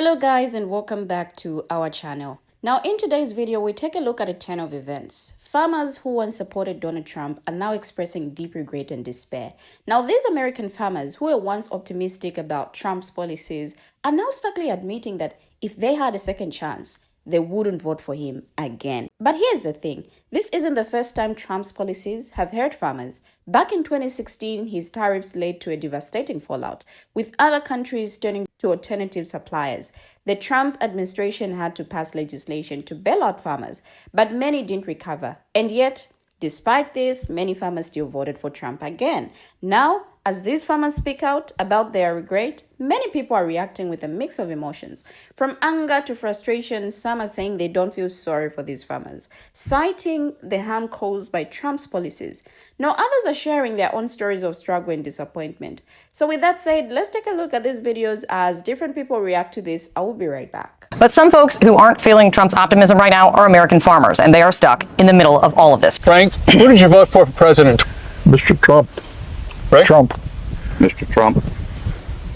Hello guys, and welcome back to our channel. Now in today's video, we take a look at a turn of events. Farmers who once supported Donald Trump are now expressing deep regret and despair. Now these American farmers who were once optimistic about Trump's policies are now starkly admitting that if they had a second chance, they wouldn't vote for him again. But here's the thing, this isn't the first time Trump's policies have hurt farmers. Back in 2016, his tariffs led to a devastating fallout, with other countries turning to alternative suppliers. The Trump administration had to pass legislation to bail out farmers, but many didn't recover. And yet, despite this, many farmers still voted for Trump again. Now, as these farmers speak out about their regret, many people are reacting with a mix of emotions. From anger to frustration, some are saying they don't feel sorry for these farmers, citing the harm caused by Trump's policies. Now, others are sharing their own stories of struggle and disappointment. So with that said, let's take a look at these videos as different people react to this. I will be right back. But some folks who aren't feeling Trump's optimism right now are American farmers, and they are stuck in the middle of all of this. Frank, who did you vote for president? Mr. Trump. Right? Trump. Mr. Trump.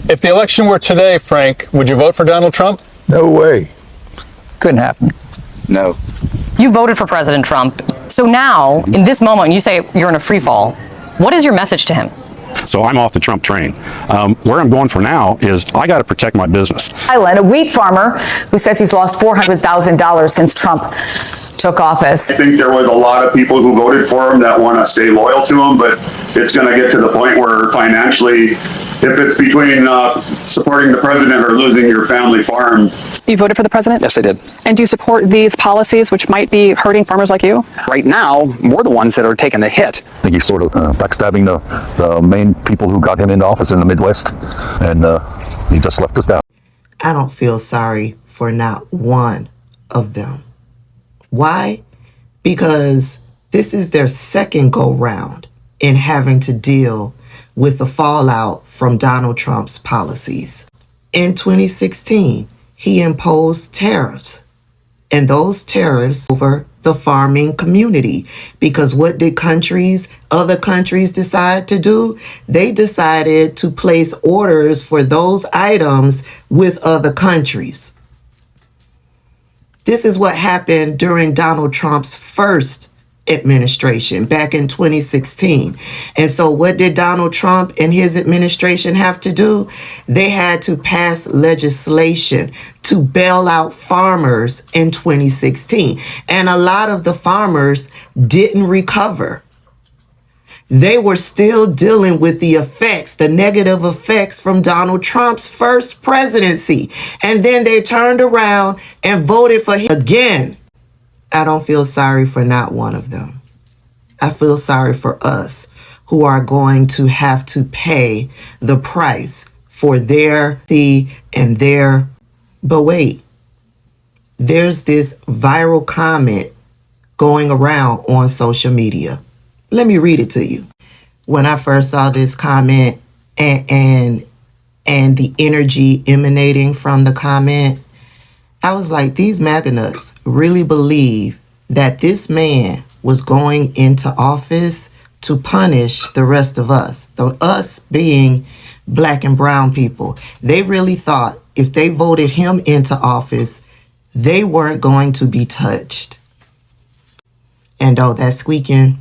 If the election were today, Frank, would you vote for Donald Trump? No way. Couldn't happen. No. You voted for President Trump. So now, in this moment, you say you're in a free fall. What is your message to him? So I'm off the Trump train. Where I'm going for now is I got to protect my business. A wheat farmer who says he's lost $400,000 since Trump took office. I think there was a lot of people who voted for him that want to stay loyal to him, but it's going to get to the point where financially, if it's between supporting the president or losing your family farm. You voted for the president? Yes, I did. And do you support these policies which might be hurting farmers like you? Right now, we're the ones that are taking the hit. I think he's sort of backstabbing the main people who got him into office in the Midwest, and he just left us down. I don't feel sorry for not one of them. Why? Because this is their second go round in having to deal with the fallout from Donald Trump's policies. In 2016, he imposed tariffs, and those tariffs over the farming community. Because what did other countries decide to do? They decided to place orders for those items with other countries. This is what happened during Donald Trump's first administration back in 2016. And so what did Donald Trump and his administration have to do? They had to pass legislation to bail out farmers in 2016. And a lot of the farmers didn't recover. They were still dealing with the effects, the negative effects from Donald Trump's first presidency. And then they turned around and voted for him again. I don't feel sorry for not one of them. I feel sorry for us who are going to have to pay the price for their and their. But wait, there's this viral comment going around on social media. Let me read it to you. When I first saw this comment and the energy emanating from the comment, I was like, these MAGA nuts really believe that this man was going into office to punish the rest of us, us being black and brown people. They really thought if they voted him into office, they weren't going to be touched. And oh, that's squeaking.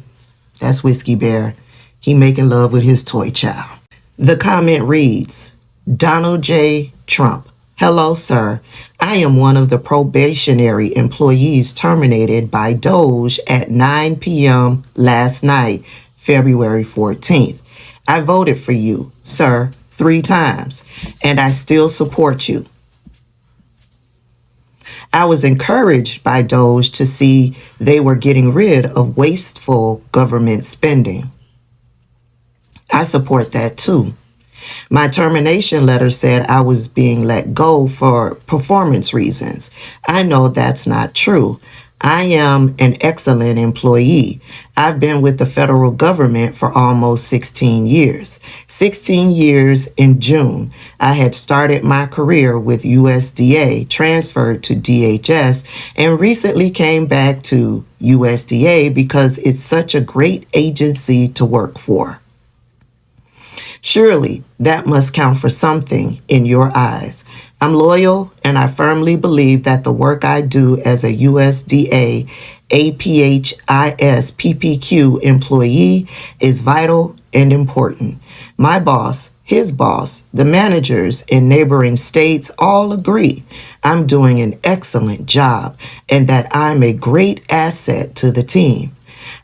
That's Whiskey Bear. He making love with his toy child. The comment reads, Donald J. Trump. Hello, sir. I am one of the probationary employees terminated by DOJ at 9 p.m. last night, February 14th. I voted for you, sir, 3 times, and I still support you. I was encouraged by DOJ to see they were getting rid of wasteful government spending. I support that too. My termination letter said I was being let go for performance reasons. I know that's not true. I am an excellent employee. I've been with the federal government for almost 16 years. 16 years in June. I had started my career with USDA, transferred to DHS, and recently came back to USDA because it's such a great agency to work for. Surely that must count for something in your eyes. I'm loyal and I firmly believe that the work I do as a USDA APHIS PPQ employee is vital and important. My boss, his boss, the managers in neighboring states all agree I'm doing an excellent job and that I'm a great asset to the team.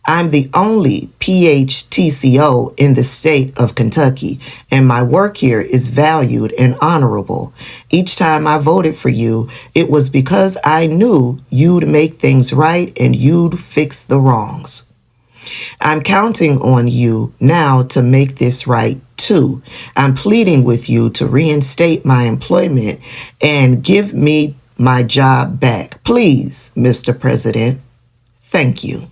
I'm the only PHTCO in the state of Kentucky, and my work here is valued and honorable. Each time I voted for you, it was because I knew you'd make things right and you'd fix the wrongs. I'm counting on you now to make this right too. I'm pleading with you to reinstate my employment and give me my job back. Please, Mr. President. Thank you.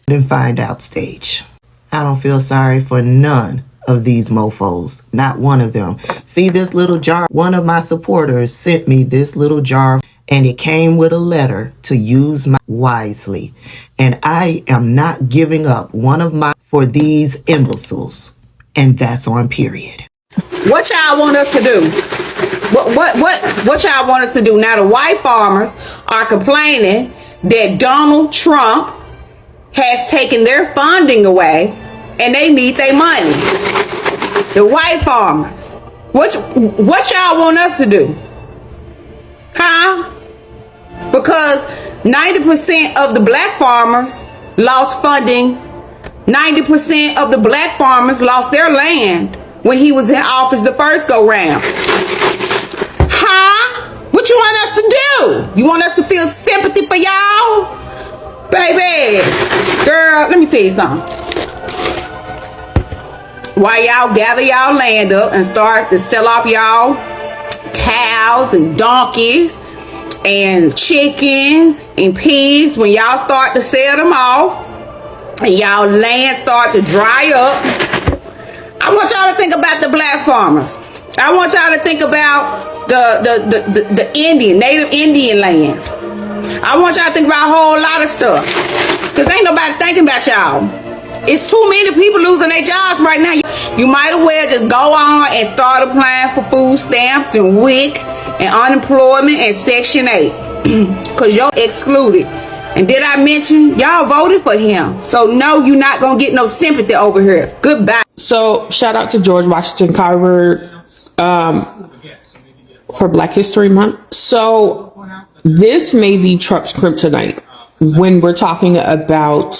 And find out stage. I don't feel sorry for none of these mofos. Not one of them. See this little jar? One of my supporters sent me this little jar and it came with a letter to use wisely. And I am not giving up one of my for these imbeciles. And that's on period. What y'all want us to do? What y'all want us to do? Now the white farmers are complaining that Donald Trump has taken their funding away and they need their money. The white farmers. What y'all want us to do? Huh? Because 90% of the black farmers lost funding. 90% of the black farmers lost their land when he was in office the first go round. Huh? What you want us to do? You want us to feel sympathy for y'all? Baby, girl, let me tell you something. While y'all gather y'all land up and start to sell off y'all cows and donkeys and chickens and pigs, when y'all start to sell them off and y'all land start to dry up, I want y'all to think about the black farmers. I want y'all to think about the native Indian land. I want y'all to think about a whole lot of stuff. Because ain't nobody thinking about y'all. It's too many people losing their jobs right now. You might as well just go on and start applying for food stamps and WIC and unemployment and Section 8. Because you're excluded. And did I mention y'all voted for him? So no, you're not going to get no sympathy over here. Goodbye. So shout out to George Washington Carver for Black History Month. So this may be Trump's kryptonite when we're talking about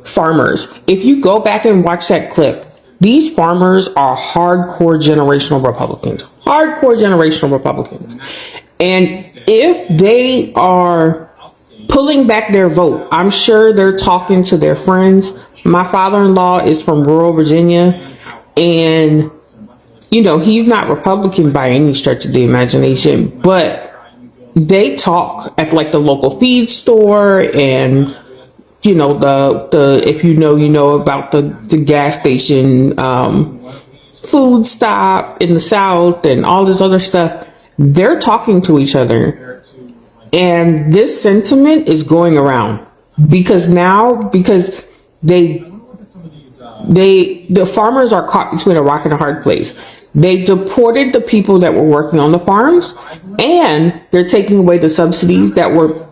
farmers. If you go back and watch that clip, these farmers are hardcore generational Republicans. Hardcore generational Republicans. And if they are pulling back their vote, I'm sure they're talking to their friends. My father-in-law is from rural Virginia, and you know, he's not Republican by any stretch of the imagination, but they talk at like the local feed store, and you know, the if you know about the gas station food stop in the South and all this other stuff. They're talking to each other, and this sentiment is going around because the farmers are caught between a rock and a hard place. They deported the people that were working on the farms, and they're taking away the subsidies that were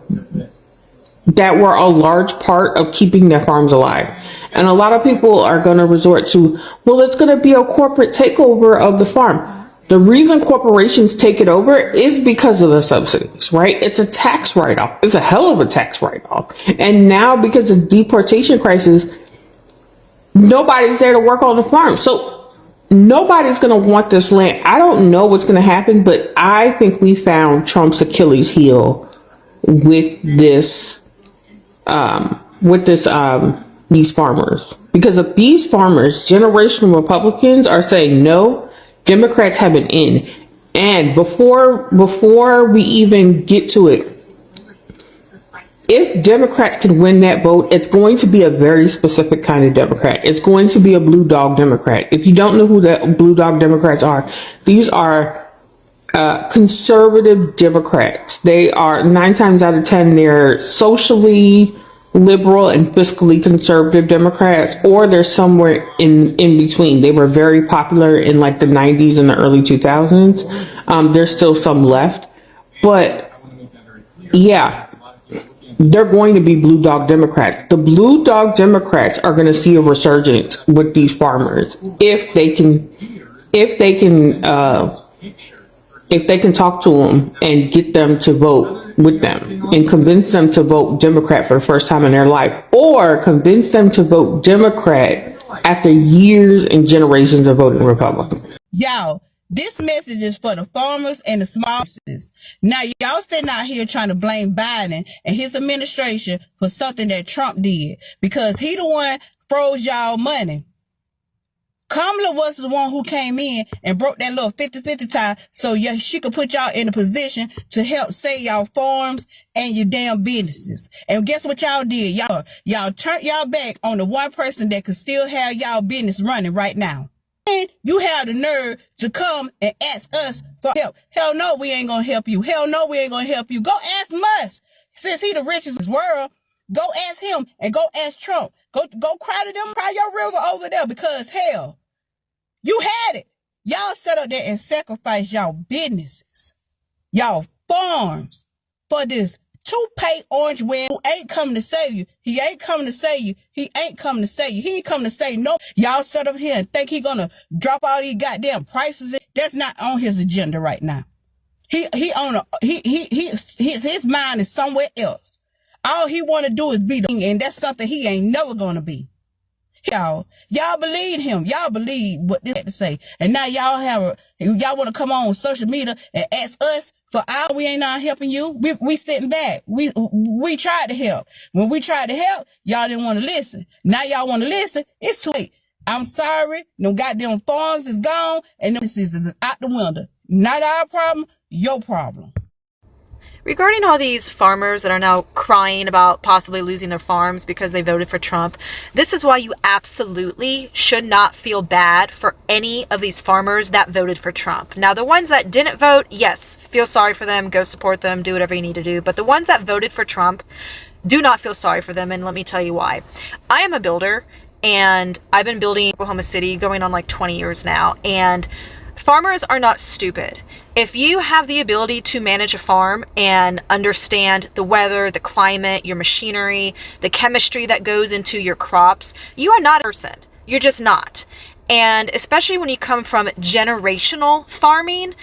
a large part of keeping their farms alive. And a lot of people are going to resort to, well, it's going to be a corporate takeover of the farm. The reason corporations take it over is because of the subsidies, right? It's a tax write-off. It's a hell of a tax write-off. And now because of the deportation crisis, nobody's there to work on the farm. So nobody's going to want this land. I don't know what's going to happen, but I think we found Trump's Achilles heel with these farmers. Because of these farmers, generational Republicans are saying no, Democrats have an in. And before we even get to it, if Democrats can win that vote, it's going to be a very specific kind of Democrat. It's going to be a blue dog Democrat. If you don't know who the blue dog Democrats are, these are conservative Democrats. They are 9 times out of 10, they're socially liberal and fiscally conservative Democrats, or they're somewhere in between. They were very popular in like the 90s and the early 2000s. There's still some left, but yeah, they're going to be blue dog Democrats. The blue dog Democrats are going to see a resurgence with these farmers if they can talk to them and get them to vote with them and convince them to vote Democrat for the first time in their life, or convince them to vote Democrat after years and generations of voting Republican. Y'all, this message is for the farmers and the small businesses. Now, y'all sitting out here trying to blame Biden and his administration for something that Trump did, because he the one froze y'all money. Kamala was the one who came in and broke that little 50-50 tie so she could put y'all in a position to help save y'all farms and your damn businesses. And guess what y'all did? Y'all turned y'all back on the one person that could still have y'all business running right now. And you have the nerve to come and ask us for help. Hell no, we ain't gonna help you. Hell no, we ain't gonna help you. Go ask Musk. Since he the richest in the world, go ask him and go ask Trump. Go cry to them, cry your river over there, because hell, you had it. Y'all sat up there and sacrificed y'all businesses, y'all farms, for this two-pay orange man who ain't coming to save you. He ain't coming to save you. He ain't coming to save you. He ain't coming to save no. Y'all sat up here and think he gonna drop all these goddamn prices. That's not on his agenda right now. His mind is somewhere else. All he want to do is be the king, and that's something he ain't never gonna be. Y'all believe him. Y'all believe what this had to say. And now y'all want to come on social media and ask us for we ain't not helping you. We sitting back. We tried to help. When we tried to help, y'all didn't want to listen. Now y'all want to listen. It's too late. I'm sorry. No goddamn farms is gone and this is out the window. Not our problem, your problem. Regarding all these farmers that are now crying about possibly losing their farms because they voted for Trump, this is why you absolutely should not feel bad for any of these farmers that voted for Trump. Now, the ones that didn't vote, yes, feel sorry for them, go support them, do whatever you need to do. But the ones that voted for Trump, do not feel sorry for them, and let me tell you why. I am a builder, and I've been building in Oklahoma City going on like 20 years now, and farmers are not stupid. If you have the ability to manage a farm and understand the weather, the climate, your machinery, the chemistry that goes into your crops, you are not a person. You're just not. And especially when you come from generational farming,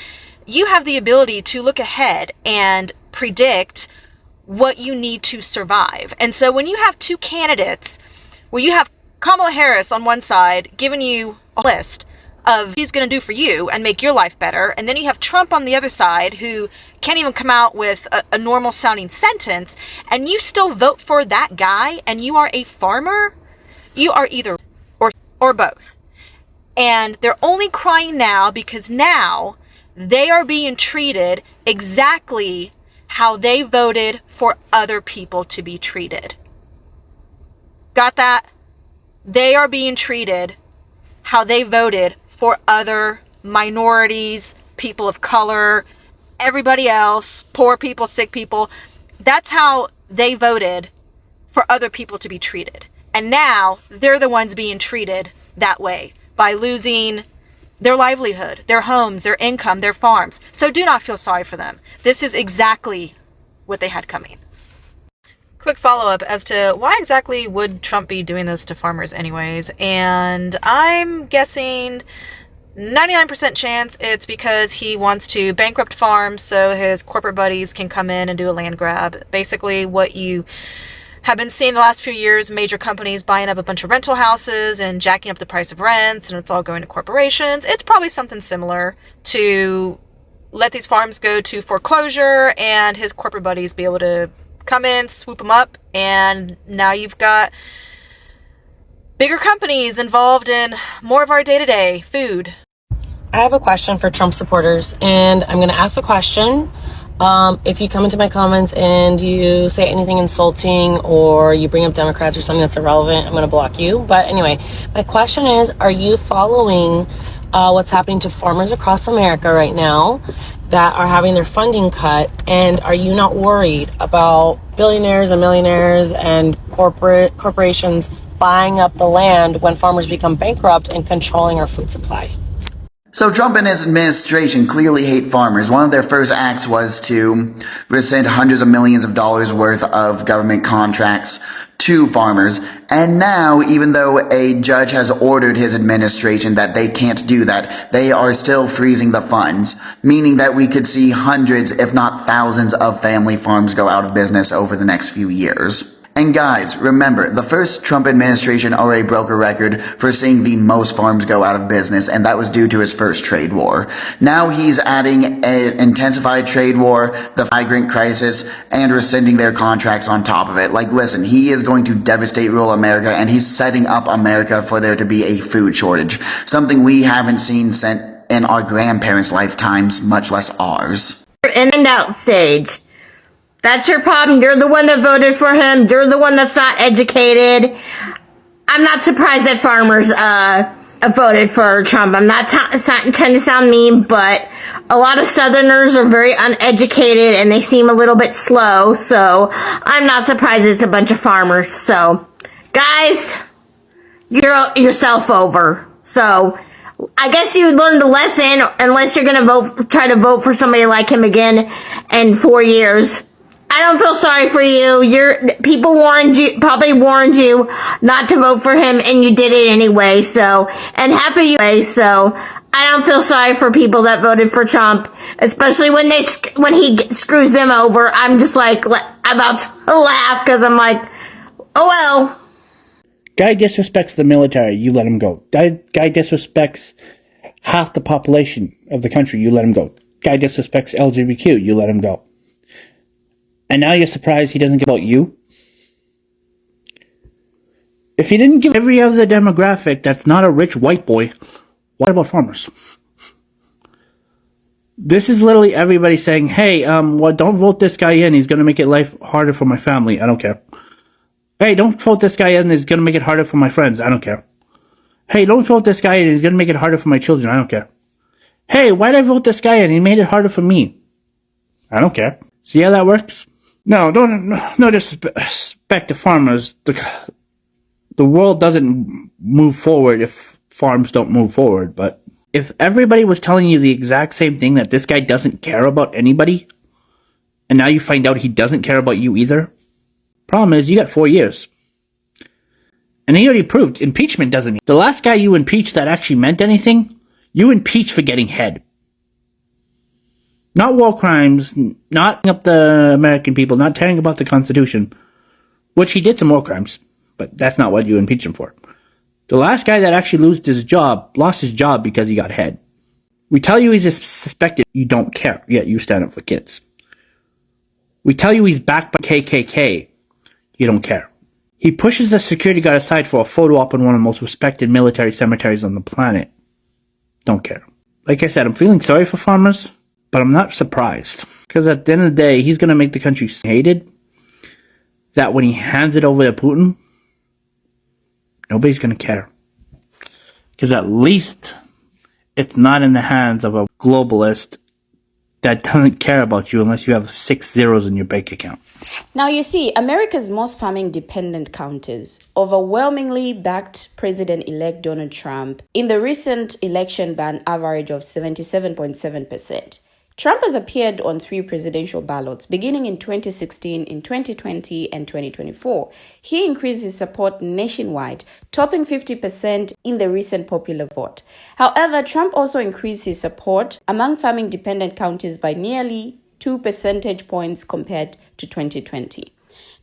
you have the ability to look ahead and predict what you need to survive. And so when you have two candidates, where you have Kamala Harris on one side giving you a list of what he's going to do for you and make your life better, and then you have Trump on the other side who can't even come out with a normal sounding sentence, and you still vote for that guy, and you are a farmer, you are either or both. And they're only crying now because now they are being treated exactly how they voted for other people to be treated. Got that? They are being treated how they voted for other minorities, people of color, everybody else, poor people, sick people. That's how they voted for other people to be treated. And now they're the ones being treated that way by losing their livelihood, their homes, their income, their farms. So do not feel sorry for them. This is exactly what they had coming. Quick follow-up as to why exactly would Trump be doing this to farmers anyways, and I'm guessing 99% chance it's because he wants to bankrupt farms so his corporate buddies can come in and do a land grab. Basically what you have been seeing the last few years, major companies buying up a bunch of rental houses and jacking up the price of rents, and it's all going to corporations. It's probably something similar to let these farms go to foreclosure and his corporate buddies be able to come in, swoop them up, and now you've got bigger companies involved in more of our day-to-day food. I have a question for Trump supporters, and I'm going to ask the question. If you come into my comments and you say anything insulting or you bring up Democrats or something that's irrelevant, I'm going to block you. But anyway, my question is, are you following what's happening to farmers across America right now that are having their funding cut? And are you not worried about billionaires and millionaires and corporations buying up the land when farmers become bankrupt and controlling our food supply? So Trump and his administration clearly hate farmers. One of their first acts was to rescind hundreds of millions of dollars worth of government contracts to farmers. And now, even though a judge has ordered his administration that they can't do that, they are still freezing the funds, meaning that we could see hundreds, if not thousands, of family farms go out of business over the next few years. And guys, remember, the first Trump administration already broke a record for seeing the most farms go out of business, and that was due to his first trade war. Now he's adding an intensified trade war, the migrant crisis, and rescinding their contracts on top of it. Like, listen, he is going to devastate rural America, and he's setting up America for there to be a food shortage, something we haven't seen in our grandparents' lifetimes, much less ours. In and out stage. That's your problem. You're the one that voted for him. You're the one that's not educated. I'm not surprised that farmers voted for Trump. I'm not trying to sound mean, but a lot of Southerners are very uneducated and they seem a little bit slow. So I'm not surprised it's a bunch of farmers. So guys, you're yourself over. So I guess you learned a lesson, unless you're going to try to vote for somebody like him again in 4 years. I don't feel sorry for you. People probably warned you not to vote for him, and you did it anyway. So, and half of you, so I don't feel sorry for people that voted for Trump, especially when he screws them over. I'm just like about to laugh because I'm like, oh well. Guy disrespects the military, you let him go. Guy disrespects half the population of the country, you let him go. Guy disrespects LGBTQ, you let him go. And now you're surprised he doesn't care about you? If he didn't give every other demographic that's not a rich white boy, what about farmers? This is literally everybody saying, hey, well, don't vote this guy in, he's going to make it life harder for my family, I don't care. Hey, don't vote this guy in, he's going to make it harder for my friends, I don't care. Hey, don't vote this guy in, he's going to make it harder for my children, I don't care. Hey, why did I vote this guy in, he made it harder for me? I don't care. See how that works? No disrespect to farmers. The world doesn't move forward if farms don't move forward. But if everybody was telling you the exact same thing, that this guy doesn't care about anybody, and now you find out he doesn't care about you either, problem is you got 4 years. And he already proved impeachment doesn't mean. The last guy you impeached that actually meant anything, you impeached for getting head. Not war crimes, not up the American people, not tearing about the Constitution, which he did some war crimes, but that's not what you impeach him for. The last guy that actually lost his job because he got head. We tell you he's suspected, you don't care, yet you stand up for kids. We tell you he's backed by KKK, you don't care. He pushes the security guard aside for a photo op in one of the most respected military cemeteries on the planet. Don't care. Like I said, I'm feeling sorry for farmers, but I'm not surprised. Because at the end of the day, he's going to make the country hated. That when he hands it over to Putin, nobody's going to care. Because at least it's not in the hands of a globalist that doesn't care about you unless you have 6 zeros in your bank account. Now, you see, America's most farming-dependent counties overwhelmingly backed President-elect Donald Trump in the recent election by an average of 77.7%. Trump has appeared on 3 presidential ballots, beginning in 2016, in 2020, and 2024. He increased his support nationwide, topping 50% in the recent popular vote. However, Trump also increased his support among farming-dependent counties by nearly 2 percentage points compared to 2020.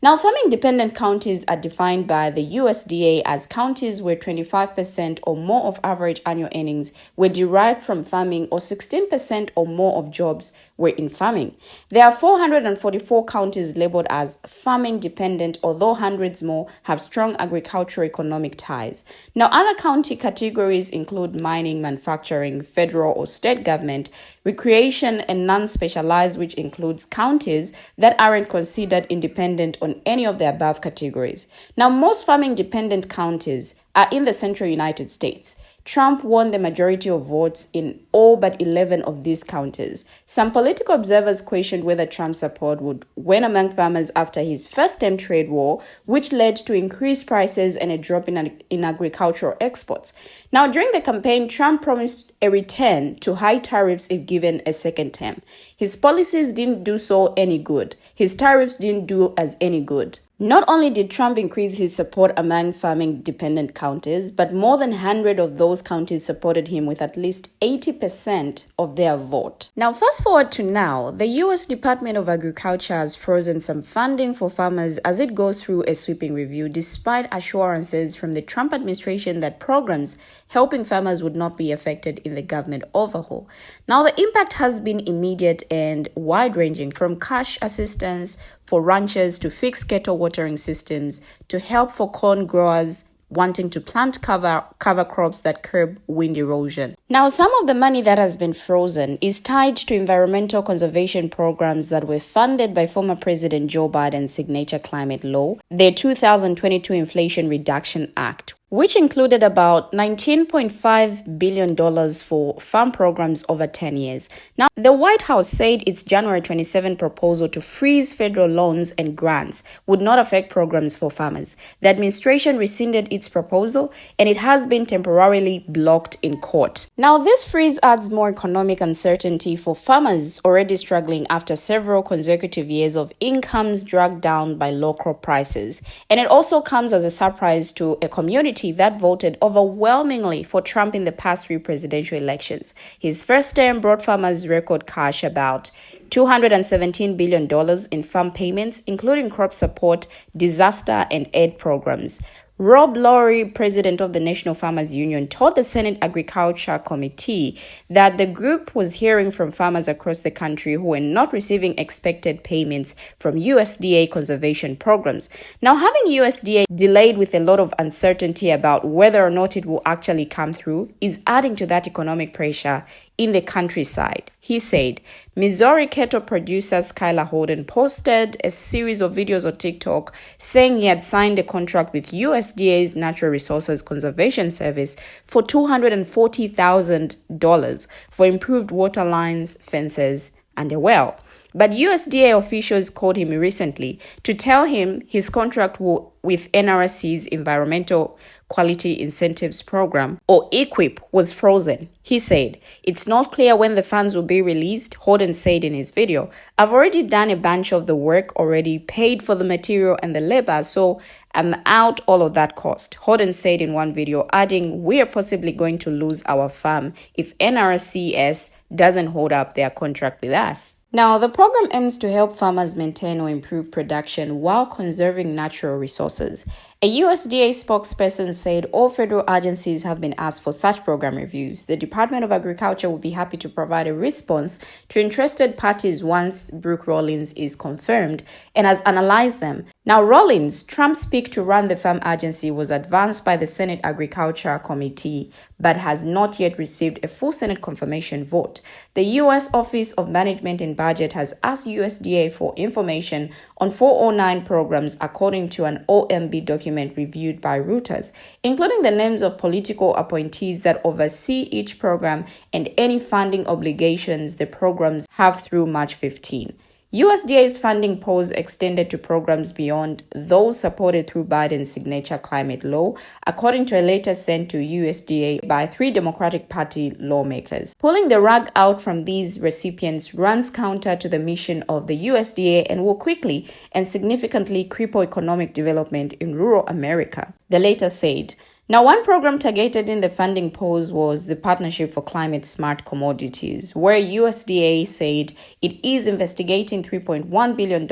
Now, farming-dependent counties are defined by the USDA as counties where 25% or more of average annual earnings were derived from farming, or 16% or more of jobs were in farming. There are 444 counties labeled as farming-dependent, although hundreds more have strong agricultural economic ties. Now, other county categories include mining, manufacturing, federal or state government, recreation, and non-specialized, which includes counties that aren't considered independent on any of the above categories. Now, most farming-dependent counties are in the central United States. Trump won the majority of votes in all but 11 of these counties. Some political observers questioned whether Trump's support would win among farmers after his first-term trade war, which led to increased prices and a drop in agricultural exports. Now, during the campaign, Trump promised a return to high tariffs if given a second term. His policies didn't do so any good. His tariffs didn't do us any good. Not only did Trump increase his support among farming-dependent counties, but more than 100 of those counties supported him with at least 80% of their vote. Now, fast forward to now, the U.S. Department of Agriculture has frozen some funding for farmers as it goes through a sweeping review, despite assurances from the Trump administration that programs helping farmers would not be affected in the government overhaul. Now, the impact has been immediate and wide-ranging, from cash assistance for ranchers to fix kettle watering systems to help for corn growers wanting to plant cover crops that curb wind erosion. Now, some of the money that has been frozen is tied to environmental conservation programs that were funded by former President Joe Biden's signature climate law, the 2022 Inflation Reduction Act, which included about $19.5 billion for farm programs over 10 years. Now, the White House said its January 27 proposal to freeze federal loans and grants would not affect programs for farmers. The administration rescinded its proposal, and it has been temporarily blocked in court. Now, this freeze adds more economic uncertainty for farmers already struggling after several consecutive years of incomes dragged down by low crop prices. And it also comes as a surprise to a community that voted overwhelmingly for Trump in the past 3 presidential elections. His first term brought farmers record cash about $217 billion in farm payments, including crop support, disaster, and aid programs. Rob Lowry, president of the National Farmers Union, told the Senate Agriculture Committee that the group was hearing from farmers across the country who were not receiving expected payments from USDA conservation programs. Now, having USDA delayed with a lot of uncertainty about whether or not it will actually come through is adding to that economic pressure in the countryside. He said, Missouri cattle producer Skylar Holden posted a series of videos on TikTok saying he had signed a contract with USDA's Natural Resources Conservation Service for $240,000 for improved water lines, fences, and a well. But USDA officials called him recently to tell him his contract with NRC's Environmental Quality Incentives Program, or EQIP, was frozen. He said, "It's not clear when the funds will be released," Holden said in his video. "I've already done a bunch of the work, already paid for the material and the labor, so I'm out all of that cost," Holden said in one video, adding, "We are possibly going to lose our farm if NRCS doesn't hold up their contract with us." Now, the program aims to help farmers maintain or improve production while conserving natural resources. A USDA spokesperson said all federal agencies have been asked for such program reviews. The Department of Agriculture will be happy to provide a response to interested parties once Brooke Rollins is confirmed and has analyzed them. Now, Rollins, Trump's pick to run the farm agency, was advanced by the Senate Agriculture Committee, but has not yet received a full Senate confirmation vote. The U.S. Office of Management and Budget has asked USDA for information on 409 programs, according to an OMB document reviewed by Reuters, including the names of political appointees that oversee each program and any funding obligations the programs have through March 15. USDA's funding pause extended to programs beyond those supported through Biden's signature climate law, according to a letter sent to USDA by 3 Democratic Party lawmakers. Pulling the rug out from these recipients runs counter to the mission of the USDA and will quickly and significantly cripple economic development in rural America, the letter said. Now, one program targeted in the funding pause was the Partnership for Climate Smart Commodities, where USDA said it is investigating $3.1 billion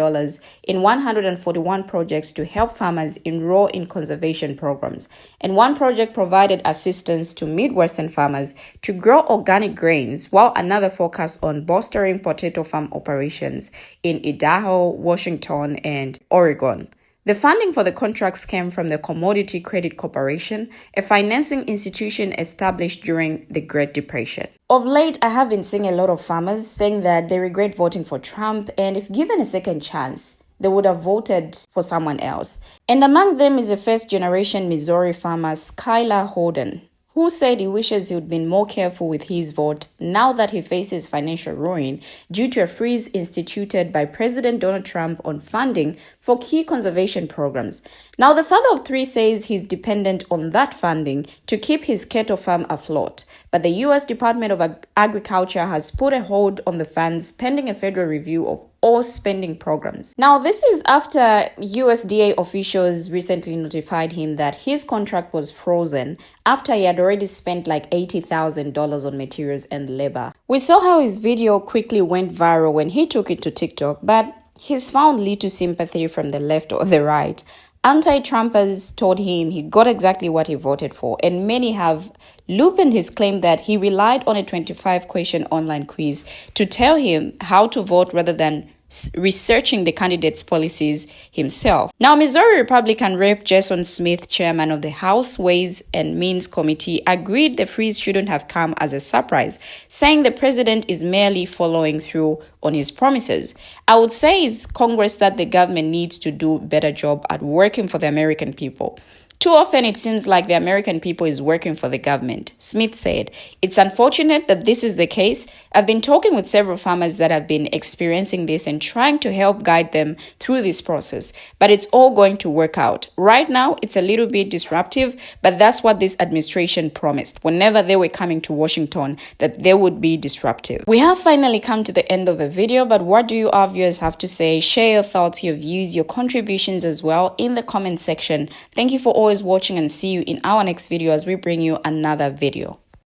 in 141 projects to help farmers enroll in conservation programs. And one project provided assistance to Midwestern farmers to grow organic grains, while another focused on bolstering potato farm operations in Idaho, Washington, and Oregon. The funding for the contracts came from the Commodity Credit Corporation, a financing institution established during the Great Depression. Of late, I have been seeing a lot of farmers saying that they regret voting for Trump, and if given a second chance, they would have voted for someone else. And among them is a first-generation Missouri farmer, Skylar Holden, who said he wishes he would been more careful with his vote now that he faces financial ruin due to a freeze instituted by President Donald Trump on funding for key conservation programs. Now, the father of three says he's dependent on that funding to keep his cattle farm afloat, but the U.S. Department of Agriculture has put a hold on the funds pending a federal review of all spending programs. Now, this is after USDA officials recently notified him that his contract was frozen after he had already spent like $80,000 on materials and labor. We saw how his video quickly went viral when he took it to TikTok, but he's found little sympathy from the left or the right. Anti-Trumpers told him he got exactly what he voted for, and many have loopened his claim that he relied on a 25-question online quiz to tell him how to vote rather than researching the candidate's policies himself. Now, Missouri Republican Rep. Jason Smith, chairman of the House Ways and Means Committee, agreed the freeze shouldn't have come as a surprise, saying the president is merely following through on his promises. I would say it's Congress that the government needs to do a better job at working for the American people. Too often, it seems like the American people is working for the government, Smith said. It's unfortunate that this is the case. I've been talking with several farmers that have been experiencing this and trying to help guide them through this process, but it's all going to work out. Right now, it's a little bit disruptive, but that's what this administration promised whenever they were coming to Washington, that they would be disruptive. We have finally come to the end of the video, but what do you, our viewers, have to say? Share your thoughts, your views, your contributions as well in the comment section. Thank you for always watching, and see you in our next video as we bring you another video.